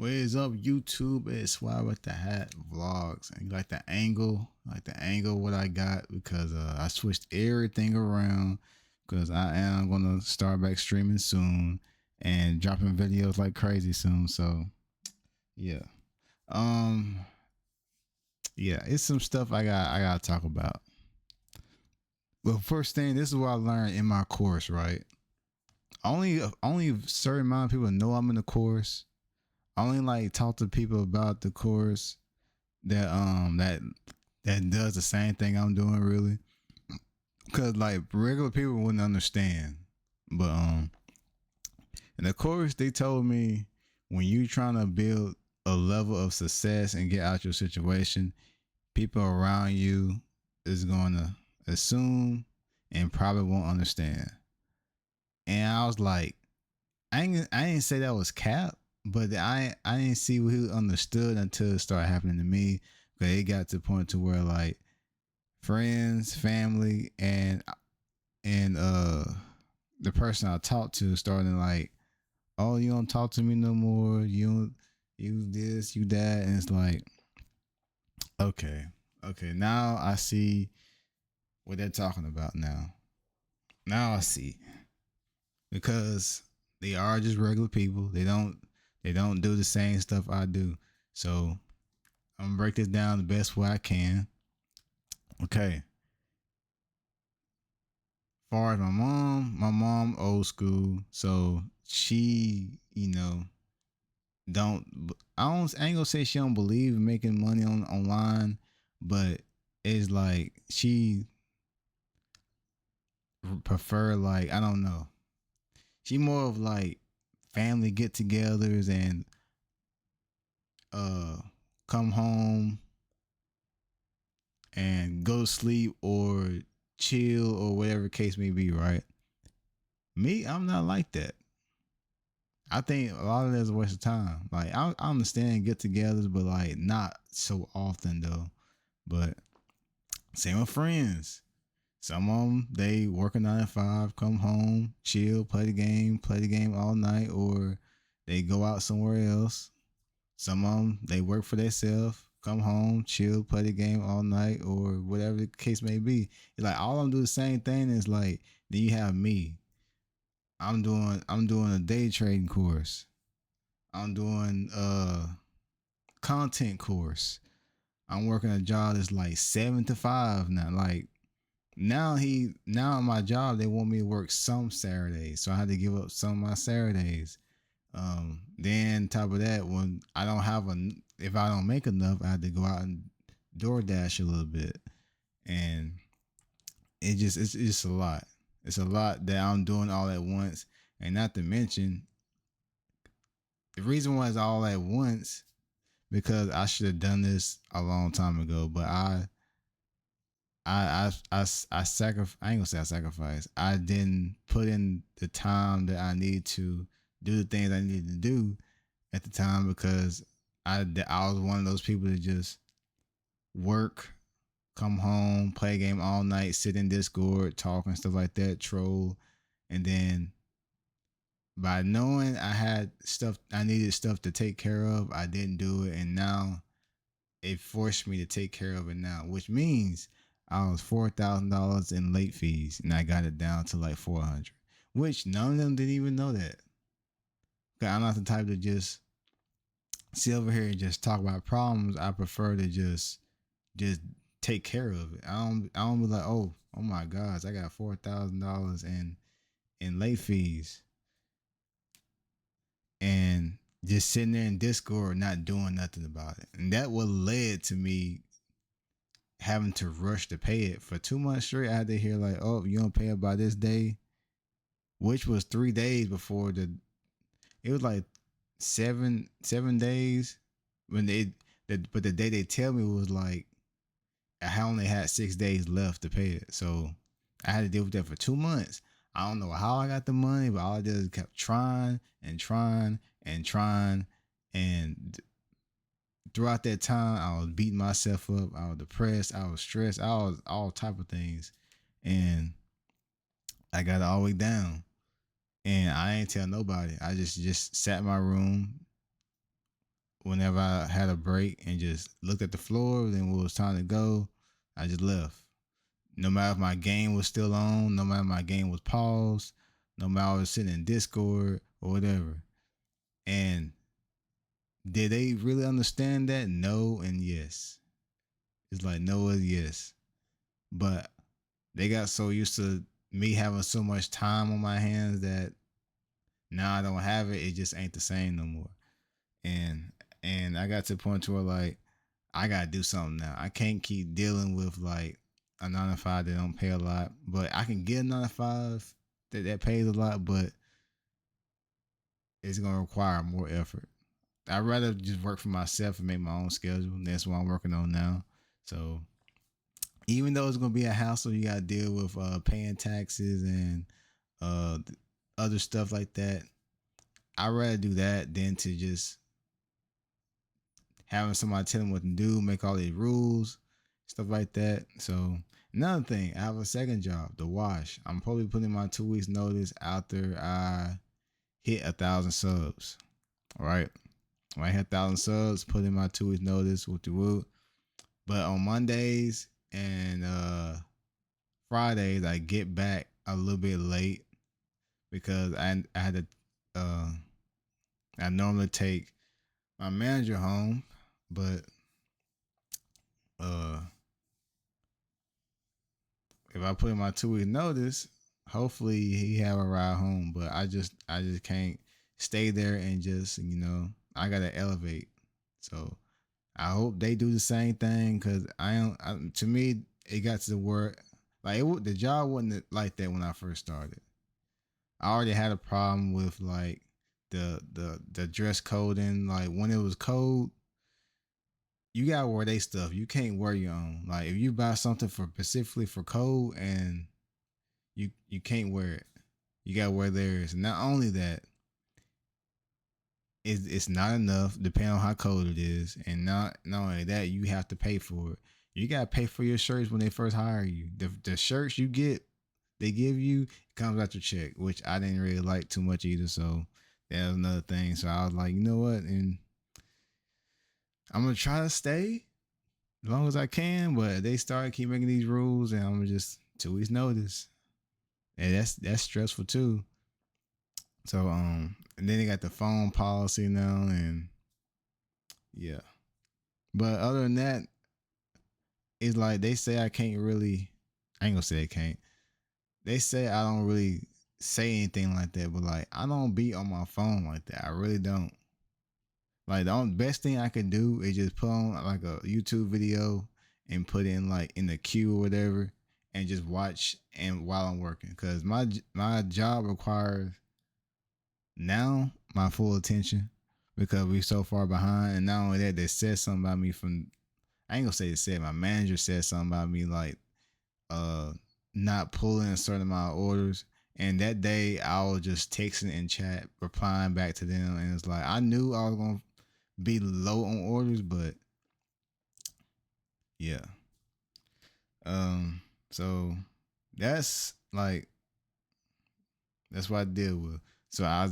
What is up, YouTube? It's Swag with the Hat Vlogs. And you like the angle what I got because I switched everything around because I am gonna start back streaming soon and dropping videos like crazy soon. So yeah, um, yeah, it's some stuff I gotta talk about. Well, first thing, this is what I learned in my course. Right, only a certain amount of people know I'm in the course. I only like talk to people about the course that does the same thing I'm doing really. Cause like regular people wouldn't understand. But in the course they told me when you trying to build a level of success and get out your situation, people around you is gonna assume and probably won't understand. And I was like, I didn't say that was cap, but I didn't see what he understood until it started happening to me. Cause it got to the point to where like friends, family, and the person I talked to starting like, oh, you don't talk to me no more. You don't you this, you that, and it's like, okay, okay. Now I see what they're talking about. Now I see because they are just regular people. They don't do the same stuff I do. So I'm gonna break this down the best way I can. Okay. Far as my mom old school, so she, don't I ain't gonna say she don't believe in making money on online, but it's like she prefer like I don't know. She more of like family get-togethers and uh come home and go to sleep or chill or whatever case may be, right? Me, I'm not like that. I think a lot of that is a waste of time. Like I understand get-togethers, but like not so often though. But same with friends. Some of them they work a 9 to 5, come home, chill, play the game all night, or they go out somewhere else. Some of them they work for themselves, come home, chill, play the game all night, or whatever the case may be. It's like all of them do the same thing. Is like then you have me. I'm doing a day trading course. I'm doing content course. I'm working a job that's like 7 to 5 now. Like now in my job they want me to work some Saturdays, so I had to give up some of my Saturdays. Then top of that, when I don't have a if I don't make enough, I had to go out and DoorDash a little bit, and it's just a lot. It's a lot that I'm doing all at once, and not to mention the reason why it's all at once because I should have done this a long time ago, but I ain't gonna say I sacrificed. I didn't put in the time that I need to do the things I needed to do at the time because I was one of those people that just work, come home, play a game all night, sit in Discord, talk and stuff like that, troll, and then by knowing I needed stuff to take care of, I didn't do it, and now it forced me to take care of it now, which means I was $4,000 in late fees, and I got it down to like 400, which none of them didn't even know that. 'Cause I'm not the type to just sit over here and just talk about problems. I prefer to just take care of it. I don't be like, oh my gosh, I got $4,000 in late fees and just sitting there in Discord not doing nothing about it. And that what led to me having to rush to pay it for 2 months straight. I had to hear like, oh, you don't pay it by this day, which was 3 days before the. It was like seven days when but the day they tell me was like I only had 6 days left to pay it, so I had to deal with that for 2 months. I don't know how I got the money, but all I did is kept trying and trying and trying, and throughout that time, I was beating myself up. I was depressed. I was stressed. I was all type of things, and I got it all the way down. And I ain't tell nobody. I just sat in my room, whenever I had a break and just looked at the floor, then when it was time to go, I just left. No matter if my game was still on, no matter if my game was paused, no matter if I was sitting in Discord or whatever. And did they really understand that? No and yes. It's like no and yes. But they got so used to me having so much time on my hands that now I don't have it. It just ain't the same no more. And I got to the point to where like I gotta do something now. I can't keep dealing with like a 9 to 5 that don't pay a lot, but I can get a 9 to 5 that pays a lot, but it's gonna require more effort. I'd rather just work for myself and make my own schedule. And that's what I'm working on now. So even though it's gonna be a hassle, you gotta deal with paying taxes and uh, other stuff like that. I'd rather do that than to just having somebody tell them what to do, make all these rules, stuff like that. So another thing, I have a second job, the wash. I'm probably putting my 2 weeks notice after I hit 1,000 subs. All right. When I hit 1,000 subs, put in my 2 weeks notice with the wood. But on Mondays and Fridays, I get back a little bit late because I had to I normally take my manager home, but uh if I put in my 2 weeks notice, hopefully he have a ride home. But I just can't stay there and just I gotta elevate. So I hope they do the same thing because to me it got to the word like the job wasn't like that when I first started. I already had a problem with like the dress coding. Like when it was cold, you gotta wear they stuff. You can't wear your own. Like if you buy something for specifically for cold and you can't wear it, you gotta wear theirs. And not only that, it's not enough depending on how cold it is, and not only that, you have to pay for it. You gotta pay for your shirts when they first hire you. The shirts you get, they give you comes out your check, which I didn't really like too much either. So that was another thing. So I was like, you know what, and I'm gonna try to stay as long as I can. But they started keep making these rules, and I'm just 2 weeks notice, and that's stressful too. So and then they got the phone policy now, and yeah. But other than that, it's like they say I can't really. I ain't gonna say I can't. They say I don't really say anything like that, but like I don't be on my phone like that. I really don't. Like the only best thing I could do is just put on like a YouTube video and put in like in the queue or whatever, and just watch and while I'm working, because my job requires now my full attention because we so far behind. And not only that, they said something about me from I ain't gonna say it said my manager said something about me like uh not pulling a certain amount of orders. And that day I was just texting in chat, replying back to them, and it's like I knew I was gonna be low on orders, but yeah. So that's like that's what I deal with. So I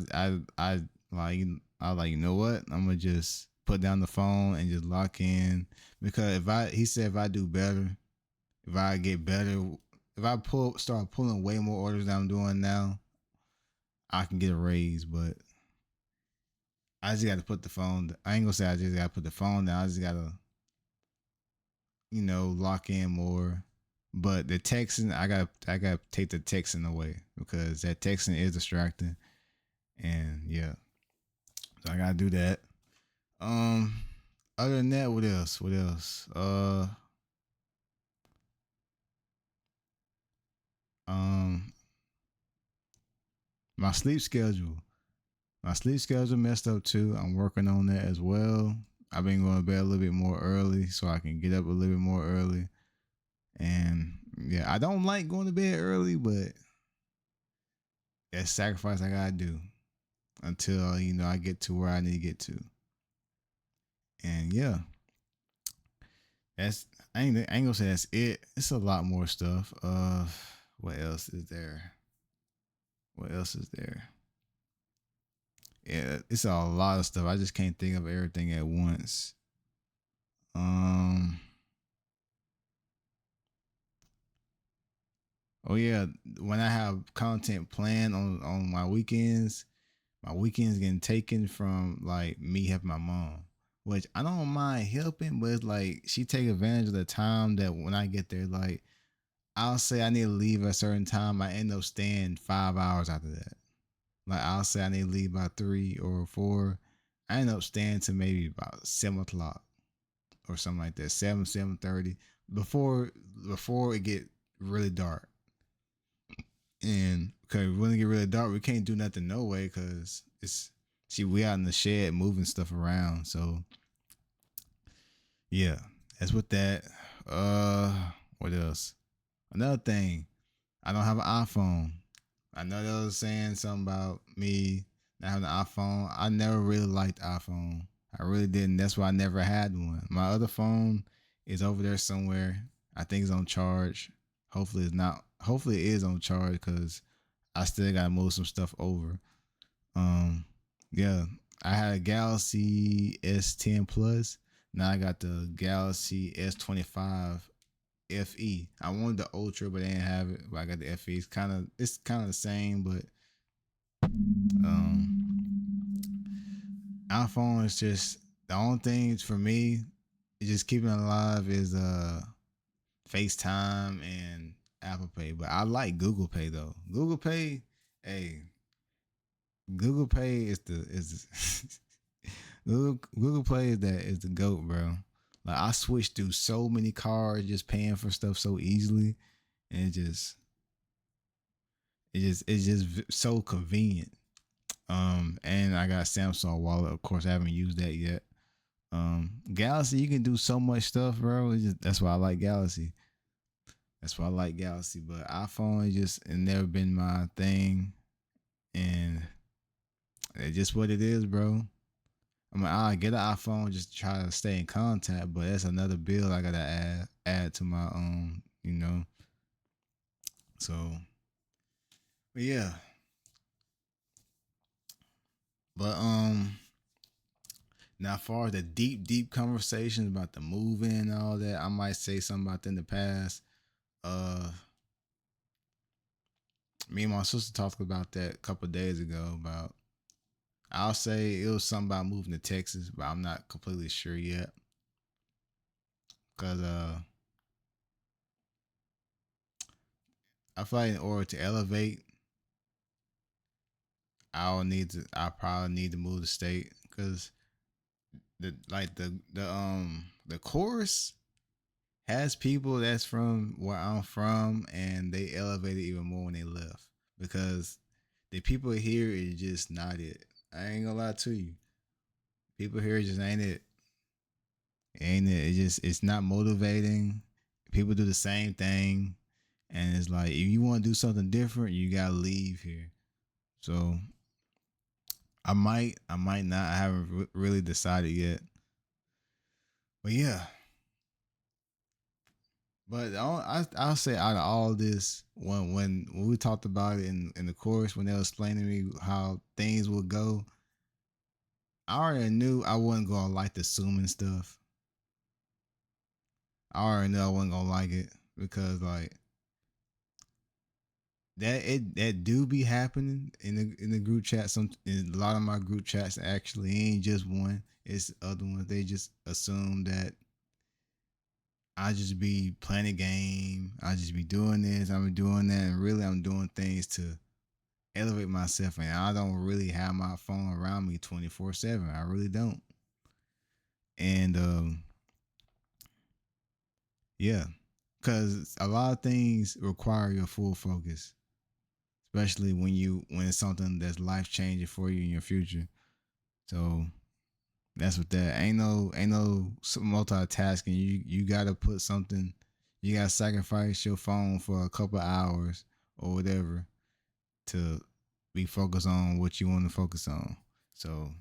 like, you know what? I'm gonna just put down the phone and just lock in, because he said if I do better, if I get better, if I start pulling way more orders than I'm doing now, I can get a raise. But I just got to put the phone. I ain't gonna say I just got to put the phone down. I just gotta lock in more. But the texting, I got to take the texting away because that texting is distracting. And yeah, so I gotta do that. Um, Other than that, what else? What else? Um, my sleep schedule. My sleep schedule messed up too. I'm working on that as well. I've been going to bed a little bit more early so I can get up a little bit more early. And yeah, I don't like going to bed early, but that's sacrifice I gotta do until I get to where I need to get to. And yeah, that's I ain't gonna say that's it. It's a lot more stuff. What else is there? What else is there? Yeah, it's a lot of stuff. I just can't think of everything at once. Um. Oh yeah, when I have content planned on my weekends getting taken from like me helping my mom, which I don't mind helping, but it's like she take advantage of the time that when I get there, like I'll say I need to leave at a certain time, I end up staying 5 hours after that. Like I'll say I need to leave by 3 or 4, I end up staying to maybe about 7 o'clock or something like that, 7:30 before before it get really dark. And because when it get really dark, we can't do nothing no way because it's see we out in the shed moving stuff around. So yeah, that's what that. Uh, what else? Another thing, I don't have an iPhone. I know they was saying something about me not having an iPhone. I never really liked iPhone. I really didn't. That's why I never had one. My other phone is over there somewhere. I think it's on charge. Hopefully it's not. Hopefully it is on charge because I still gotta move some stuff over. Um, yeah, I had a Galaxy S10 Plus. Now I got the Galaxy S25 FE. I wanted the Ultra, but they didn't have it. But I got the FE. It's kind of the same, but iPhone is just the only thing for me. Just keeping it alive is FaceTime and Apple Pay. But I like Google Pay though. Google Pay, hey, Google Pay is Google Play is the goat, bro. Like I switched through so many cards, just paying for stuff so easily, and it's just so convenient. And I got Samsung Wallet. Of course, I haven't used that yet. Galaxy, you can do so much stuff, bro. That's why I like Galaxy. That's why I like Galaxy. But iPhone is just it never been my thing, and it's just what it is, bro. I mean, I get an iPhone just to try to stay in contact, but that's another bill I gotta add to my So, but yeah, but now as far as the deep conversations about the moving and all that, I might say something about that in the past. Uh, Me and my sister talked about that a couple of days ago. About I'll say it was something about moving to Texas, but I'm not completely sure yet. Cause I feel like in order to elevate I probably need to move the state because the chorus has people that's from where I'm from and they elevated even more when they left because the people here is just not it. I ain't gonna lie to you. People here just ain't it. Ain't it? It's not motivating. People do the same thing. And it's like if you want to do something different, you gotta leave here. So I might not. I haven't really decided yet. But yeah, but I'll say out of all this, when we talked about it in the course, when they were explaining to me how things would go, I already knew I wasn't gonna like the assuming stuff. I already knew I wasn't gonna like it because like that do be happening in the group chat. Some in a lot of my group chats actually ain't just one. It's other ones. They just assume that I just be playing a game. I just be doing this. I'm doing that, and really, I'm doing things to elevate myself. And I don't really have my phone around me 24/7. I really don't. And yeah, because a lot of things require your full focus, especially when it's something that's life changing for you in your future. So that's what that ain't no multitasking. You gotta put something. You gotta sacrifice your phone for a couple hours or whatever to be focused on what you want to focus on. So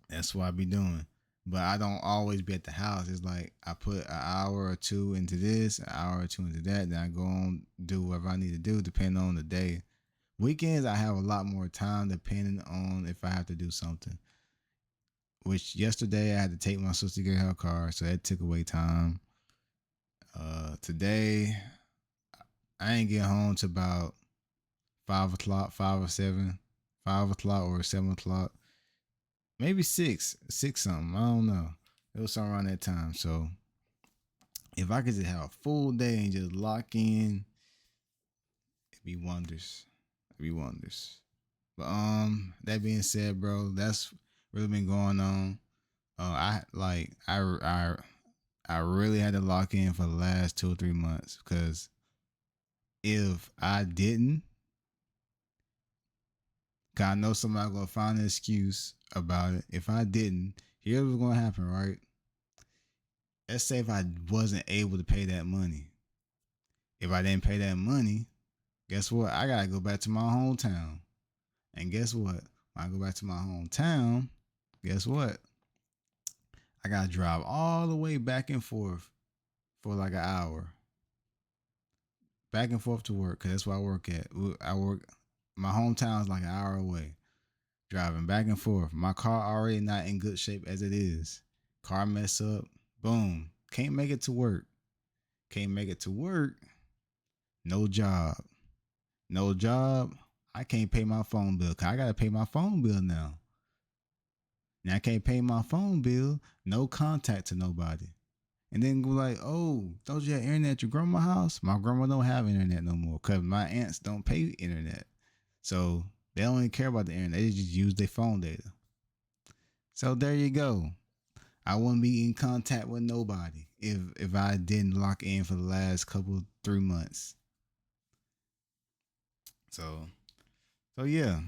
that's what I be doing. But I don't always be at the house. It's like I put an hour or two into this, an hour or two into that, then I go on do whatever I need to do depending on the day. Weekends I have a lot more time depending on if I have to do something. Which yesterday I had to take my sister to get her car, so that took away time. Today I ain't get home to about 5 o'clock, 5 or 7, 5 o'clock or 7 o'clock, maybe six something. I don't know. It was somewhere around that time. So if I could just have a full day and just lock in, it'd be wonders. It'd be wonders. But that being said, bro, that's really been going on. I really had to lock in for the last 2 or 3 months because if I didn't, cause I know somebody gonna find an excuse about it. If I didn't, here's what's gonna happen, right? Let's say if I wasn't able to pay that money. If I didn't pay that money, guess what? I gotta go back to my hometown. And guess what? When I go back to my hometown, guess what? I gotta drive all the way back and forth for like an hour. Back and forth to work, cause that's where I work at. I work my hometown is like an hour away. Driving back and forth. My car already not in good shape as it is. Car mess up. Boom. Can't make it to work. Can't make it to work. No job. No job. I can't pay my phone bill. Cause I gotta pay my phone bill now. Now I can't pay my phone bill. No contact to nobody. And then go like, oh, don't you have internet at your grandma's house? My grandma don't have internet no more. Cause my aunts don't pay internet. So they don't even care about the internet. They just use their phone data. So there you go. I wouldn't be in contact with nobody if I didn't lock in for the last couple 3 months. So yeah,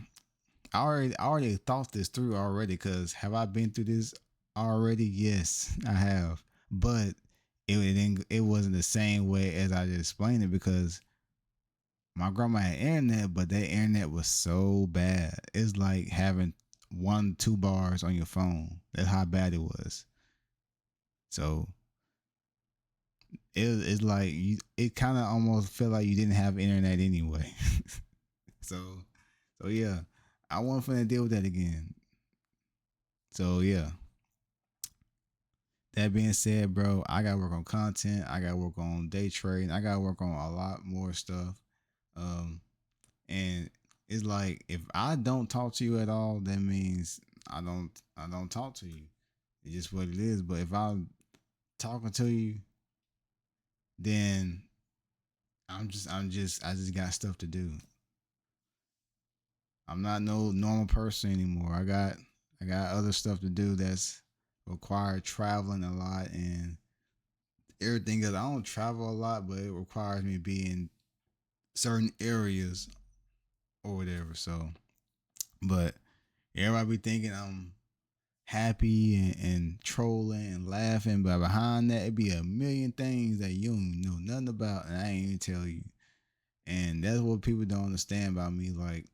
I already thought this through already. Because have I been through this already? Yes, I have. But it wasn't the same way as I just explained it because my grandma had internet, but that internet was so bad. It's like having 1, 2 bars on your phone. That's how bad it was. So it's like it kind of almost felt like you didn't have internet anyway. so yeah, I wasn't finna deal with that again. So yeah. That being said, bro, I gotta work on content. I gotta work on day trading. I gotta work on a lot more stuff. Um, and it's like if I don't talk to you at all, that means I don't talk to you. It's just what it is. But if I'm talking to you, then I just got stuff to do. I'm not no normal person anymore. I got other stuff to do that's required traveling a lot and everything else. I don't travel a lot, but it requires me to be in certain areas or whatever. So, but everybody be thinking I'm happy and trolling and laughing, but behind that, it be a million things that you don't know nothing about, and I ain't even tell you. And that's what people don't understand about me. Like,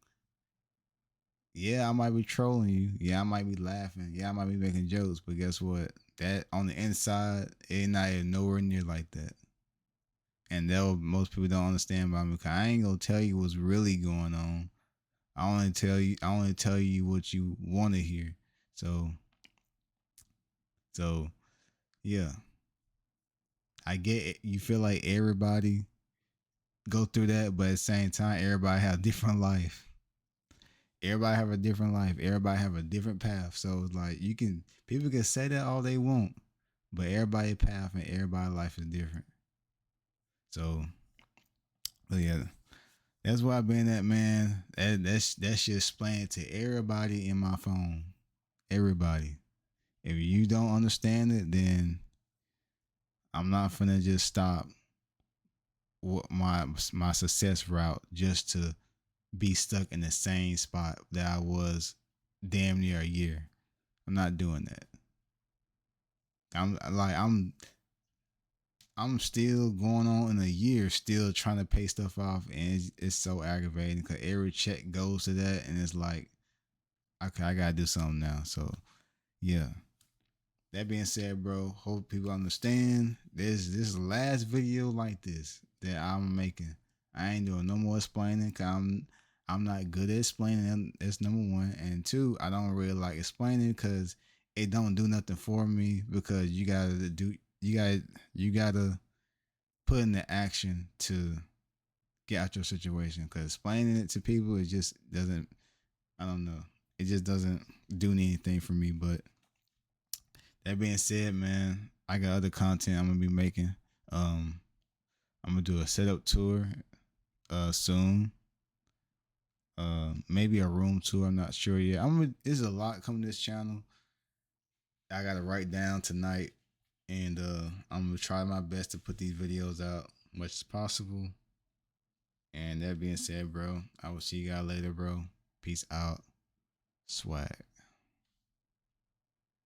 yeah, I might be trolling you. Yeah, I might be laughing. Yeah, I might be making jokes, but guess what? That on the inside, it not even nowhere near like that. And that what most people don't understand about me. Cause I ain't gonna tell you what's really going on. I only tell you what you want to hear. So so yeah, I get it. You feel like everybody go through that, but at the same time, everybody have a different life. Everybody have a different life. Everybody have a different path. So it's like people can say that all they want, but everybody's path and everybody's life is different. So, but yeah, that's where I've been at, man. That shit explained to everybody in my phone. Everybody. If you don't understand it, then I'm not finna just stop my success route just to be stuck in the same spot that I was damn near a year. I'm not doing that. I'm still going on in a year, still trying to pay stuff off, and it's so aggravating because every check goes to that, and it's like, okay, I gotta do something now. So yeah. That being said, bro, hope people understand. This is the last video like this that I'm making. I ain't doing no more explaining. Cause I'm I'm not good at explaining them. That's number one, and two, I don't really like explaining because it don't do nothing for me because you gotta put in the action to get out your situation. Because explaining it to people, it just doesn't. I don't know. It just doesn't do anything for me. But that being said, man, I got other content I'm gonna be making. Um, I'm gonna do a setup tour soon. Maybe a room tour. I'm not sure yet. There's a lot coming to this channel. I gotta write down tonight, and I'm gonna try my best to put these videos out much as possible. And that being said, bro, I will see you guys later, bro. Peace out. Swag.